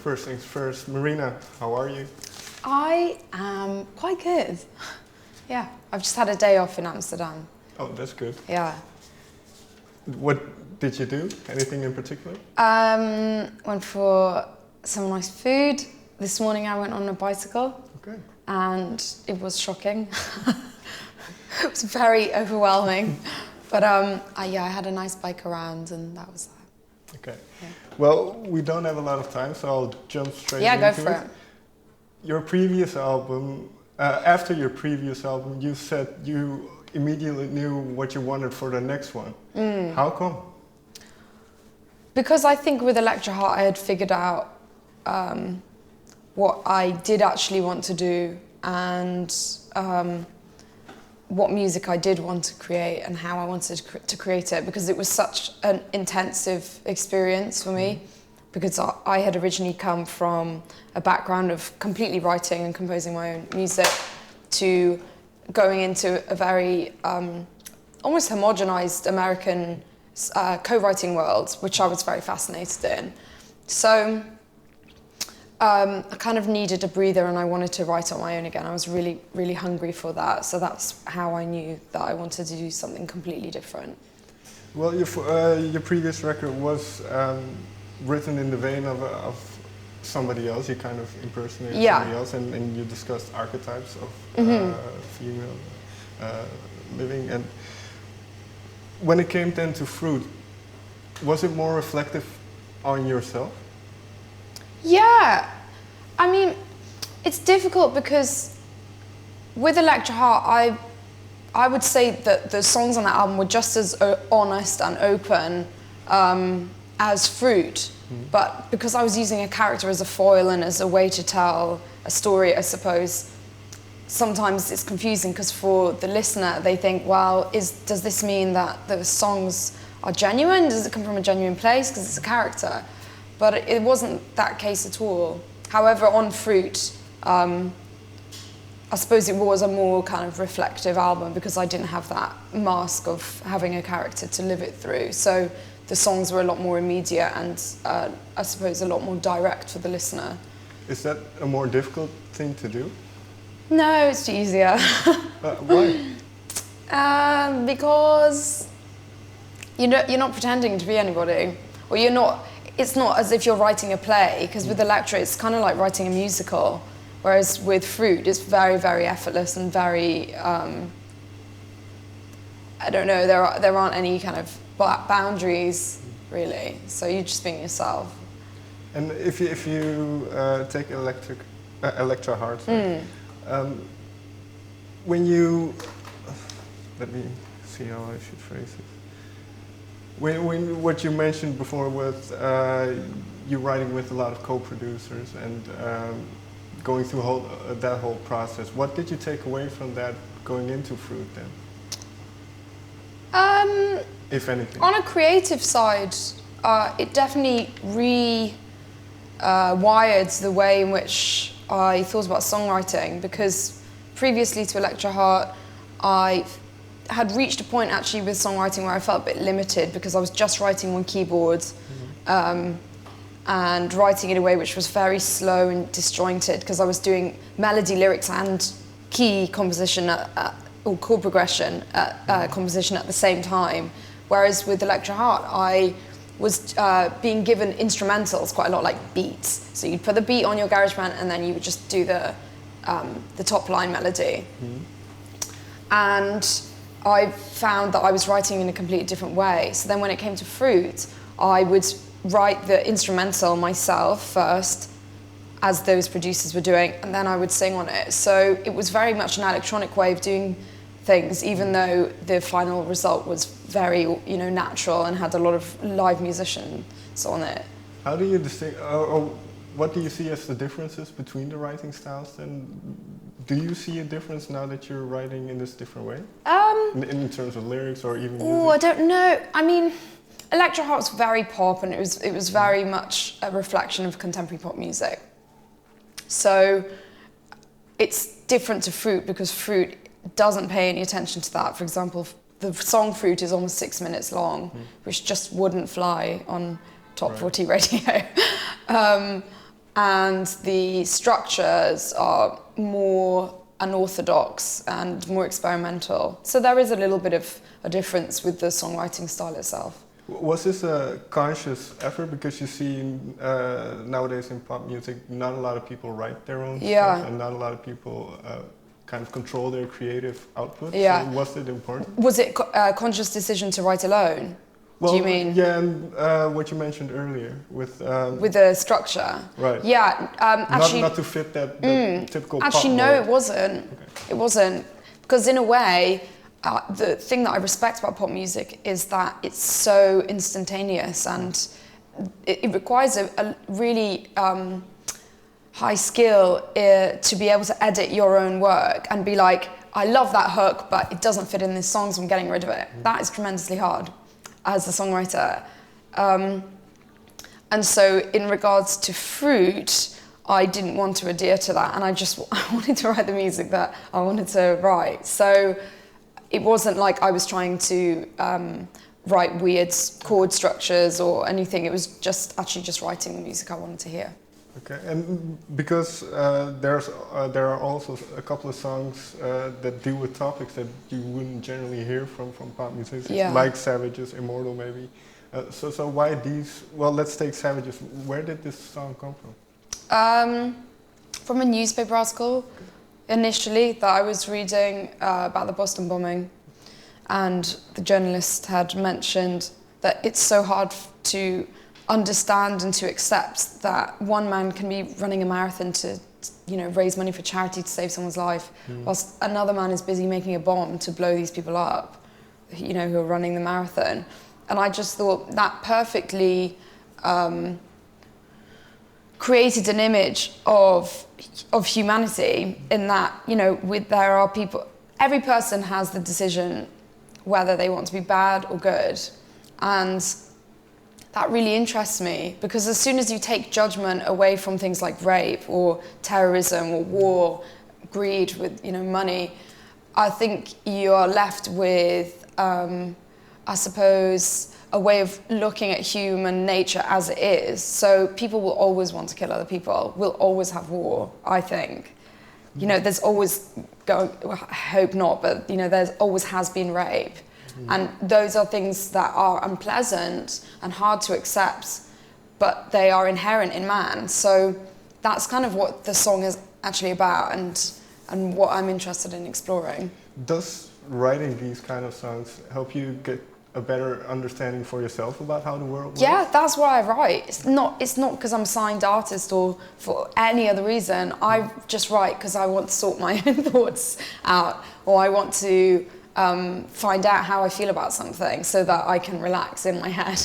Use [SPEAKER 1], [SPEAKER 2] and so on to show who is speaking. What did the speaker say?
[SPEAKER 1] first things first. Marina, how are you?
[SPEAKER 2] I am quite good. Yeah, I've just had a day off in Amsterdam.
[SPEAKER 1] Oh, that's good.
[SPEAKER 2] Yeah.
[SPEAKER 1] What did you do? Anything in particular?
[SPEAKER 2] Went for some nice food. This morning I went on a bicycle.
[SPEAKER 1] Okay.
[SPEAKER 2] And it was shocking. It was very overwhelming. But I had a nice bike around and that was that.
[SPEAKER 1] Okay.
[SPEAKER 2] Yeah.
[SPEAKER 1] Well, we don't have a lot of time, so I'll jump straight into it.
[SPEAKER 2] Yeah, go for it.
[SPEAKER 1] Your previous album, after your previous album, you said you immediately knew what you wanted for the next one. How come?
[SPEAKER 2] Because I think with Electra Heart I had figured out what I did actually want to do and what music I did want to create and how I wanted to create it, because it was such an intensive experience for me, because I had originally come from a background of completely writing and composing my own music to going into a very almost homogenized American co-writing world, which I was very fascinated in. So I kind of needed a breather and I wanted to write on my own again. I was really, really hungry for that. So that's how I knew that I wanted to do something completely different.
[SPEAKER 1] Well, your previous record was written in the vein of somebody else. You kind of impersonated somebody else, and you discussed archetypes of female living. And when it came then to Froot, was it more reflective on yourself?
[SPEAKER 2] Yeah, I mean, it's difficult because with Electra Heart, I would say that the songs on that album were just as honest and open as Froot. But because I was using a character as a foil and as a way to tell a story, I suppose, sometimes it's confusing because for the listener, they think, well, does this mean that the songs are genuine? Does it come from a genuine place because it's a character? But it wasn't that case at all. However, on Froot, I suppose it was a more kind of reflective album because I didn't have that mask of having a character to live it through. So the songs were a lot more immediate and I suppose a lot more direct for the listener.
[SPEAKER 1] Is that a more difficult thing to do?
[SPEAKER 2] No, it's easier.
[SPEAKER 1] Why?
[SPEAKER 2] Because you're not pretending to be anybody, or you're not. It's not as if you're writing a play, because with Electra it's kind of like writing a musical, whereas with Froot it's very, very effortless and very, I don't know, there aren't any kind of boundaries really, so you're just being yourself.
[SPEAKER 1] And if you take Electra Heart, when you, let me see how I should phrase it. When what you mentioned before with you writing with a lot of co-producers and going through that whole process, what did you take away from that going into Froot then? If anything.
[SPEAKER 2] On a creative side, it definitely wired the way in which I thought about songwriting, because previously to Electra Heart, I had reached a point actually with songwriting where I felt a bit limited because I was just writing on keyboard and writing in a way which was very slow and disjointed because I was doing melody, lyrics and key composition or chord progression composition at the same time. Whereas with Electra Heart, I was being given instrumentals quite a lot, like beats. So you'd put the beat on your GarageBand and then you would just do the top line melody. And I found that I was writing in a completely different way. So then when it came to Froot, I would write the instrumental myself first, as those producers were doing, and then I would sing on it. So it was very much an electronic way of doing things, even though the final result was very, natural and had a lot of live musicians on it. How do you
[SPEAKER 1] distinguish, what do you see as the differences between the writing styles then? Do you see a difference now that you're writing in this different way? In terms of lyrics or even music?
[SPEAKER 2] Oh, I don't know. I mean, Electra Heart was very pop and it was very much a reflection of contemporary pop music. So it's different to Froot because Froot doesn't pay any attention to that. For example, the song Froot is almost 6 minutes long, which just wouldn't fly on top 40 radio. and the structures are more unorthodox and more experimental. So there is a little bit of a difference with the songwriting style itself.
[SPEAKER 1] Was this a conscious effort? Because you see nowadays in pop music, not a lot of people write their own stuff, and not a lot of people kind of control their creative output.
[SPEAKER 2] Yeah.
[SPEAKER 1] So was it important?
[SPEAKER 2] Was it a conscious decision to write alone?
[SPEAKER 1] Well,
[SPEAKER 2] do you mean?
[SPEAKER 1] Yeah, and what you mentioned earlier with
[SPEAKER 2] the structure.
[SPEAKER 1] Right.
[SPEAKER 2] Yeah. Actually,
[SPEAKER 1] not to fit that typical.
[SPEAKER 2] Actually,
[SPEAKER 1] pop
[SPEAKER 2] no,
[SPEAKER 1] mold.
[SPEAKER 2] it wasn't. Okay. It wasn't, because in a way, the thing that I respect about pop music is that it's so instantaneous, and it requires a really high skill to be able to edit your own work and be like, I love that hook, but it doesn't fit in this song, so I'm getting rid of it. That is tremendously hard as a songwriter. And so in regards to Froot, I didn't want to adhere to that, and I wanted to write the music that I wanted to write. So it wasn't like I was trying to write weird chord structures or anything. It was actually just writing the music I wanted to hear.
[SPEAKER 1] Okay, and because there are also a couple of songs that deal with topics that you wouldn't generally hear from pop musicians, like Savage's Immortal maybe. So why these? Well, let's take Savage's. Where did this song come from?
[SPEAKER 2] From a newspaper article initially that I was reading about the Boston bombing, and the journalist had mentioned that it's so hard to understand and to accept that one man can be running a marathon to, raise money for charity to save someone's life, whilst another man is busy making a bomb to blow these people up, who are running the marathon. And I just thought that perfectly created an image of humanity, in that, there are people, every person has the decision whether they want to be bad or good. And that really interests me, because as soon as you take judgment away from things like rape or terrorism or war, greed with money, I think you are left with, I suppose, a way of looking at human nature as it is. So people will always want to kill other people, will always have war, I think. There's always, I hope not, but there's always has been rape. And those are things that are unpleasant and hard to accept, but they are inherent in man. So that's kind of what the song is actually about, and what I'm interested in exploring.
[SPEAKER 1] Does writing these kind of songs help you get a better understanding for yourself about how the world works?
[SPEAKER 2] Yeah, that's why I write. It's not because I'm a signed artist or for any other reason. I just write because I want to sort my own thoughts out, or I want to find out how I feel about something so that I can relax in my head.